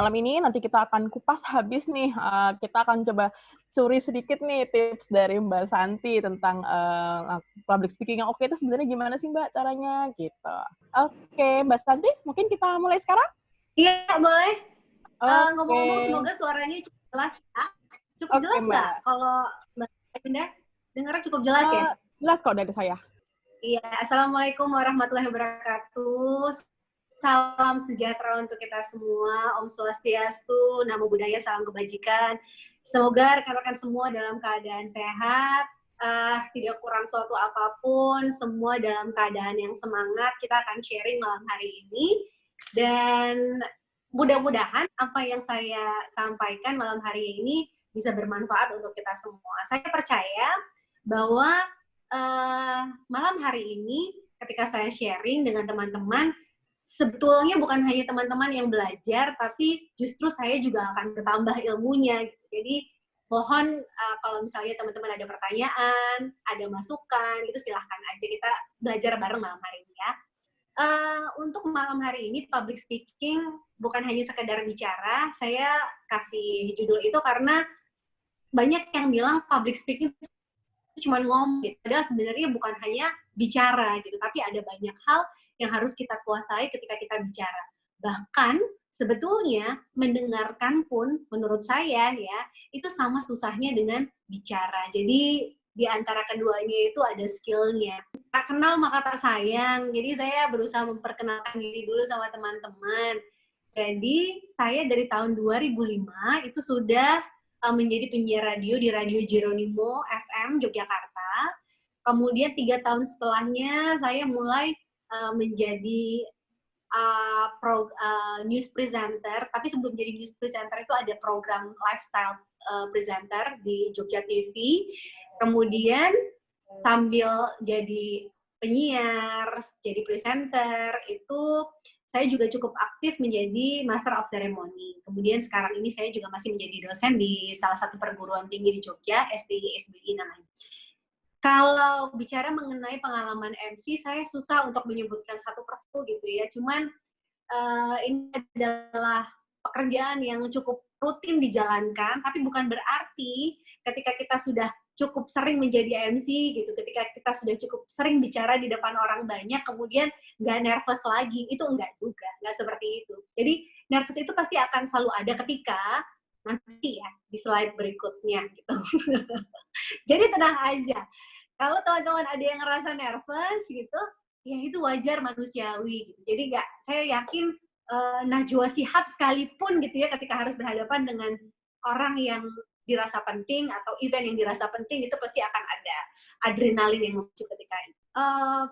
malam ini nanti kita akan kupas habis nih, kita akan coba curi sedikit nih tips dari Mbak Santi tentang, public speaking yang oke itu sebenarnya gimana sih Mbak caranya, gitu. Oke, Mbak Santi, mungkin kita mulai sekarang? Iya, boleh. Ngomong-ngomong, Oke. semoga suaranya cukup jelas ya. Cukup Oke, jelas nggak Mbak. kalau Mbak Bunda dengarnya cukup jelas ya? Jelas kok dari saya. Iya, Assalamualaikum warahmatullahi wabarakatuh. Salam sejahtera untuk kita semua. Om Swastiastu, Namo Buddhaya, salam kebajikan. Semoga rekan-rekan semua dalam keadaan sehat, tidak kurang suatu apapun, semua dalam keadaan yang semangat. Kita akan sharing malam hari ini. Dan mudah-mudahan apa yang saya sampaikan malam hari ini bisa bermanfaat untuk kita semua. Saya percaya bahwa malam hari ini ketika saya sharing dengan teman-teman, sebetulnya bukan hanya teman-teman yang belajar, tapi justru saya juga akan bertambah ilmunya. Jadi mohon kalau misalnya teman-teman ada pertanyaan, ada masukan, itu silahkan aja kita belajar bareng malam hari ini ya. Untuk malam hari ini public speaking bukan hanya sekedar bicara, saya kasih judul itu karena banyak yang bilang public speaking cuma ngomong gitu. Padahal sebenarnya bukan hanya bicara gitu, tapi ada banyak hal yang harus kita kuasai ketika kita bicara. Bahkan sebetulnya mendengarkan pun menurut saya ya, itu sama susahnya dengan bicara. Jadi di antara keduanya itu ada skill-nya. Tak kenal maka tak sayang. Jadi saya berusaha memperkenalkan diri dulu sama teman-teman. Jadi saya dari tahun 2005 itu sudah menjadi penyiar radio di Radio Jeronimo FM Yogyakarta. Kemudian 3 tahun setelahnya saya mulai menjadi news presenter. Tapi sebelum jadi news presenter itu ada program lifestyle presenter di Jogja TV. Kemudian sambil jadi penyiar, jadi presenter, itu saya juga cukup aktif menjadi Master of Ceremony. Kemudian sekarang ini saya juga masih menjadi dosen di salah satu perguruan tinggi di Jogja, STI SBI namanya. Kalau bicara mengenai pengalaman MC, saya susah untuk menyebutkan satu persatu gitu ya. Cuman ini adalah pekerjaan yang cukup rutin dijalankan, tapi bukan berarti ketika kita sudah cukup sering menjadi MC gitu, ketika kita sudah cukup sering bicara di depan orang banyak, kemudian nggak nervous lagi, itu enggak juga, nggak seperti itu. Jadi nervous itu pasti akan selalu ada ketika nanti ya di slide berikutnya gitu. Jadi tenang aja. Kalau teman-teman ada yang ngerasa nervous gitu, ya itu wajar manusiawi gitu. Jadi nggak, saya yakin Najwa Shihab sekalipun gitu ya ketika harus berhadapan dengan orang yang dirasa penting atau event yang dirasa penting, itu pasti akan ada adrenalin yang muncul ketika itu.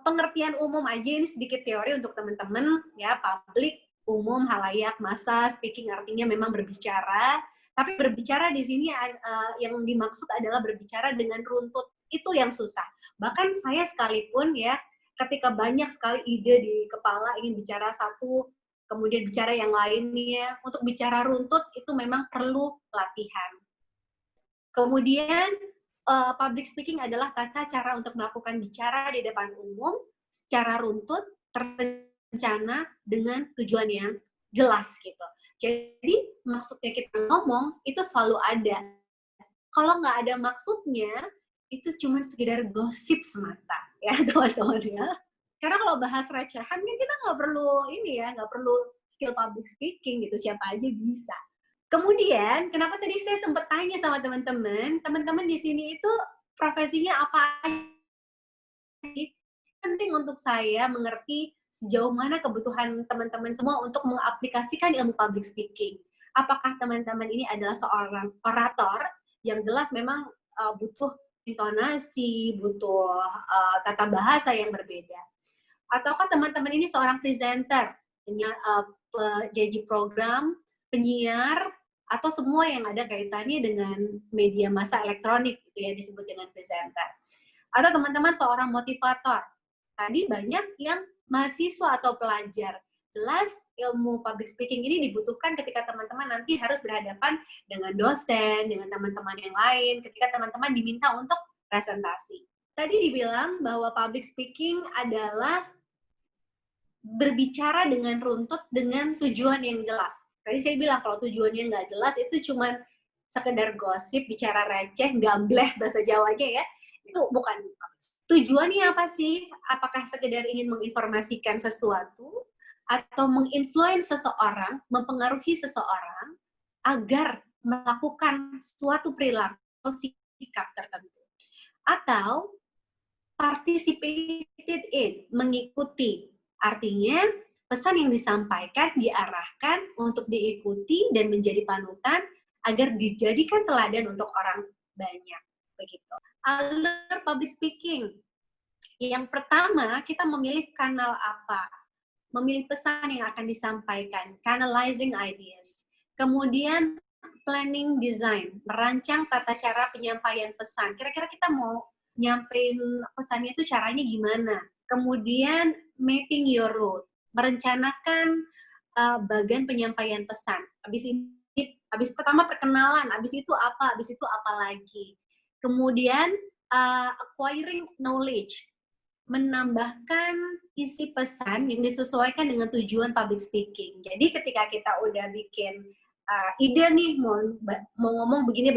Pengertian umum aja ini sedikit teori untuk teman-teman ya. Public, umum, halayak, massa. Speaking artinya memang berbicara, tapi berbicara di sini yang dimaksud adalah berbicara dengan runtut. Itu yang susah. Bahkan saya sekalipun ya, ketika banyak sekali ide di kepala ingin bicara satu, kemudian bicara yang lainnya, untuk bicara runtut itu memang perlu latihan. Kemudian public speaking adalah tata cara untuk melakukan bicara di depan umum secara runtut, terencana, dengan tujuan yang jelas gitu. Jadi maksudnya kita ngomong itu selalu ada. Kalau nggak ada maksudnya, itu cuma sekedar gosip semata ya teman-teman ya. Karena kalau bahas recehan kan kita nggak perlu ini ya, nggak perlu skill public speaking gitu, siapa aja bisa. Kemudian, kenapa tadi saya sempat tanya sama teman-teman di sini itu profesinya apa aja? Penting untuk saya mengerti sejauh mana kebutuhan teman-teman semua untuk mengaplikasikan ilmu public speaking. Apakah teman-teman ini adalah seorang orator yang jelas memang butuh intonasi, butuh tata bahasa yang berbeda. Ataukah teman-teman ini seorang presenter, janji program, penyiar, atau semua yang ada kaitannya dengan media massa elektronik gitu ya, disebut dengan presenter. Atau teman-teman seorang motivator. Tadi banyak yang mahasiswa atau pelajar. Jelas ilmu public speaking ini dibutuhkan ketika teman-teman nanti harus berhadapan dengan dosen, dengan teman-teman yang lain, ketika teman-teman diminta untuk presentasi. Tadi dibilang bahwa public speaking adalah berbicara dengan runtut dengan tujuan yang jelas. Tadi saya bilang kalau tujuannya nggak jelas, itu cuman sekedar gosip, bicara receh, gambleh bahasa Jawanya ya, itu bukan. Tujuannya apa sih? Apakah sekedar ingin menginformasikan sesuatu, atau menginfluence seseorang, mempengaruhi seseorang, agar melakukan suatu perilaku atau sikap tertentu. Atau participated in, mengikuti. Artinya, pesan yang disampaikan diarahkan untuk diikuti dan menjadi panutan agar dijadikan teladan untuk orang banyak. Begitu. Alur public speaking. Yang pertama, kita memilih kanal apa? Memilih pesan yang akan disampaikan, canalizing ideas. Kemudian planning design, merancang tata cara penyampaian pesan. Kira-kira kita mau nyampein pesannya itu caranya gimana? Kemudian mapping your route, merencanakan bagian penyampaian pesan. Habis pertama perkenalan, habis itu apa lagi. Kemudian acquiring knowledge, menambahkan isi pesan yang disesuaikan dengan tujuan public speaking. Jadi ketika kita udah bikin ide nih, mau ngomong begini,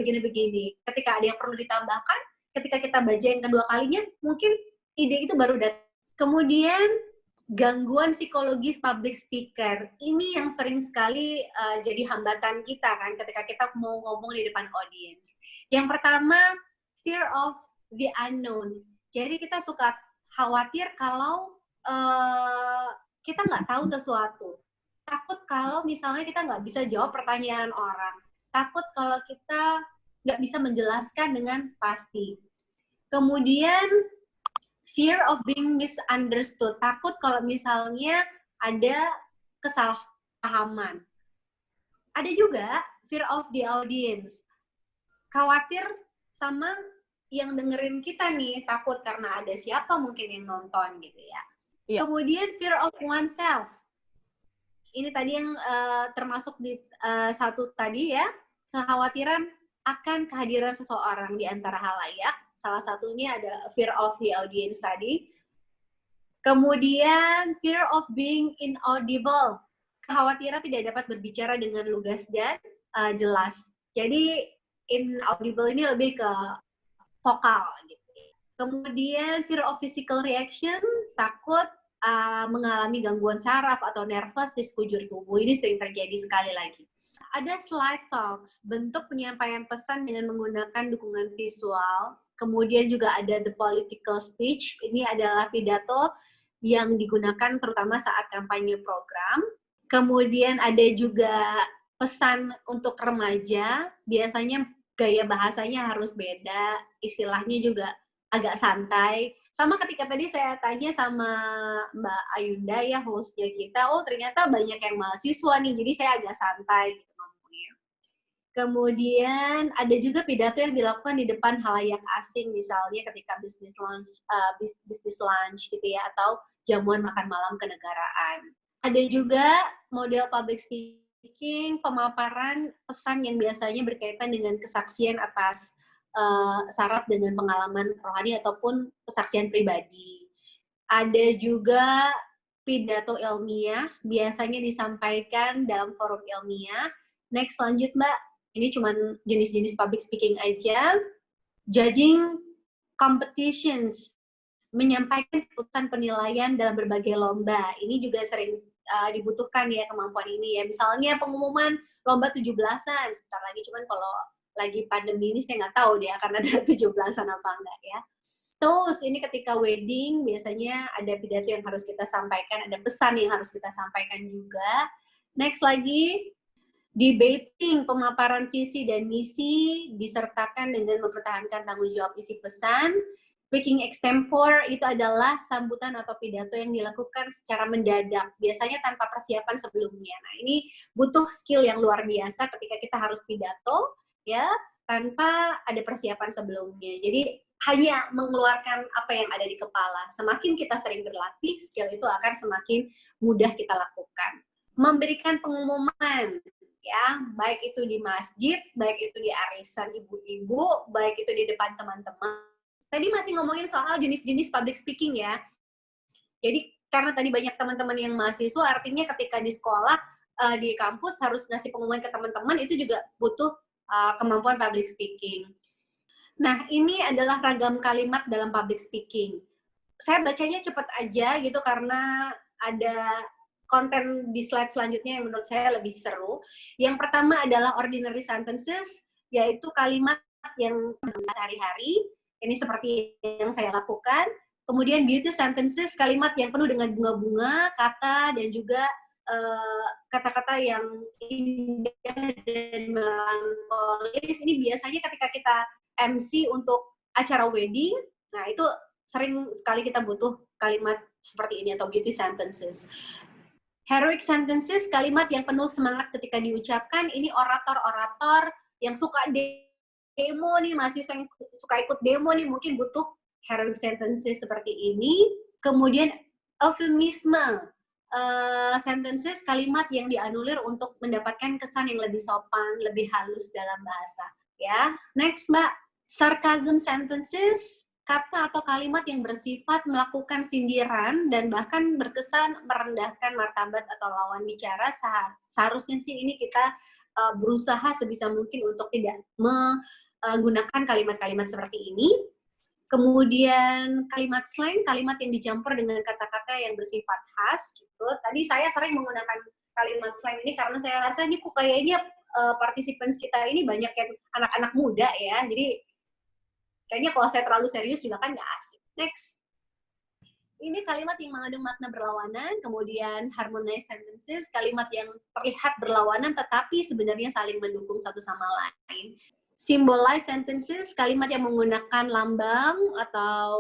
ketika ada yang perlu ditambahkan, ketika kita baca yang kedua kalinya, mungkin ide itu baru datang. Kemudian, gangguan psikologis public speaker. Ini yang sering sekali jadi hambatan kita kan, ketika kita mau ngomong di depan audience. Yang pertama, fear of the unknown. Jadi kita suka khawatir kalau kita nggak tahu sesuatu. Takut kalau misalnya kita nggak bisa jawab pertanyaan orang. Takut kalau kita nggak bisa menjelaskan dengan pasti. Kemudian, fear of being misunderstood. Takut kalau misalnya ada kesalahpahaman. Ada juga fear of the audience. Khawatir sama yang dengerin kita nih, takut karena ada siapa mungkin yang nonton gitu ya. Yeah. Kemudian fear of oneself. Ini tadi yang termasuk di satu tadi ya, kekhawatiran akan kehadiran seseorang di antara halayak. Salah satunya adalah fear of the audience tadi. Kemudian fear of being inaudible. Kekhawatiran tidak dapat berbicara dengan lugas dan jelas. Jadi inaudible ini lebih ke vokal gitu. Kemudian fear of physical reaction, takut mengalami gangguan saraf atau nervous di sekujur tubuh. Ini sering terjadi sekali lagi. Ada slide talks, bentuk penyampaian pesan dengan menggunakan dukungan visual. Kemudian juga ada the political speech. Ini adalah pidato yang digunakan terutama saat kampanye program. Kemudian ada juga pesan untuk remaja. Biasanya gaya bahasanya harus beda, istilahnya juga agak santai. Sama ketika tadi saya tanya sama Mbak Ayunda ya, hostnya kita, oh ternyata banyak yang mahasiswa nih, jadi saya agak santai gitu ngomongnya. Kemudian ada juga pidato yang dilakukan di depan halayak asing, misalnya ketika business lunch gitu ya, atau jamuan makan malam kenegaraan. Ada juga model public speaking, pemaparan pesan yang biasanya berkaitan dengan kesaksian atas syarat dengan pengalaman rohani ataupun kesaksian pribadi. Ada juga pidato ilmiah, biasanya disampaikan dalam forum ilmiah. Next, lanjut Mbak. Ini cuma jenis-jenis public speaking aja. Judging competitions, menyampaikan putusan penilaian dalam berbagai lomba. Ini juga sering dibutuhkan ya kemampuan ini ya. Misalnya pengumuman lomba 17-an, sebentar lagi, cuman kalau lagi pandemi ini saya nggak tahu deh akan ada 17-an apa enggak ya. Terus ini ketika wedding biasanya ada pidato yang harus kita sampaikan, ada pesan yang harus kita sampaikan juga. Next lagi, debating, pemaparan visi dan misi disertakan dengan mempertahankan tanggung jawab isi pesan. Speaking extempore itu adalah sambutan atau pidato yang dilakukan secara mendadak, biasanya tanpa persiapan sebelumnya. Nah, ini butuh skill yang luar biasa ketika kita harus pidato, ya, tanpa ada persiapan sebelumnya. Jadi, hanya mengeluarkan apa yang ada di kepala. Semakin kita sering berlatih, skill itu akan semakin mudah kita lakukan. Memberikan pengumuman, ya, baik itu di masjid, baik itu di arisan ibu-ibu, baik itu di depan teman-teman. Tadi masih ngomongin soal jenis-jenis public speaking ya. Jadi karena tadi banyak teman-teman yang mahasiswa, artinya ketika di sekolah di kampus harus ngasih pengumuman ke teman-teman, itu juga butuh kemampuan public speaking. Nah, ini adalah ragam kalimat dalam public speaking. Saya bacanya cepat aja gitu karena ada konten di slide selanjutnya yang menurut saya lebih seru. Yang pertama adalah ordinary sentences, yaitu kalimat yang sehari-hari. Ini seperti yang saya lakukan. Kemudian beauty sentences, kalimat yang penuh dengan bunga-bunga, kata, dan juga kata-kata yang indah dan melankolis. Ini biasanya ketika kita MC untuk acara wedding, nah itu sering sekali kita butuh kalimat seperti ini atau beauty sentences. Heroic sentences, kalimat yang penuh semangat ketika diucapkan. Ini orator-orator yang suka demo nih, mahasiswa yang suka ikut demo nih, mungkin butuh heroic sentences seperti ini. Kemudian euphemisme, sentences, kalimat yang dianulir untuk mendapatkan kesan yang lebih sopan, lebih halus dalam bahasa. Ya, next Mbak, sarcasm sentences, kata atau kalimat yang bersifat melakukan sindiran dan bahkan berkesan merendahkan martabat atau lawan bicara. Seharusnya sih ini kita berusaha sebisa mungkin untuk tidak menggunakan kalimat-kalimat seperti ini. Kemudian kalimat slang, kalimat yang dicampur dengan kata-kata yang bersifat khas gitu. Tadi saya sering menggunakan kalimat slang ini karena saya rasa ini kok kayaknya participants kita ini banyak yang anak-anak muda ya. Jadi kayaknya kalau saya terlalu serius juga kan nggak asik. Next. Ini kalimat yang mengandung makna berlawanan, kemudian harmonize sentences, kalimat yang terlihat berlawanan tetapi sebenarnya saling mendukung satu sama lain. Symbolize sentences, kalimat yang menggunakan lambang atau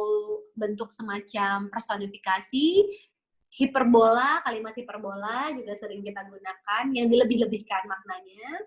bentuk semacam personifikasi. Hiperbola, kalimat hiperbola juga sering kita gunakan, yang dilebih-lebihkan maknanya.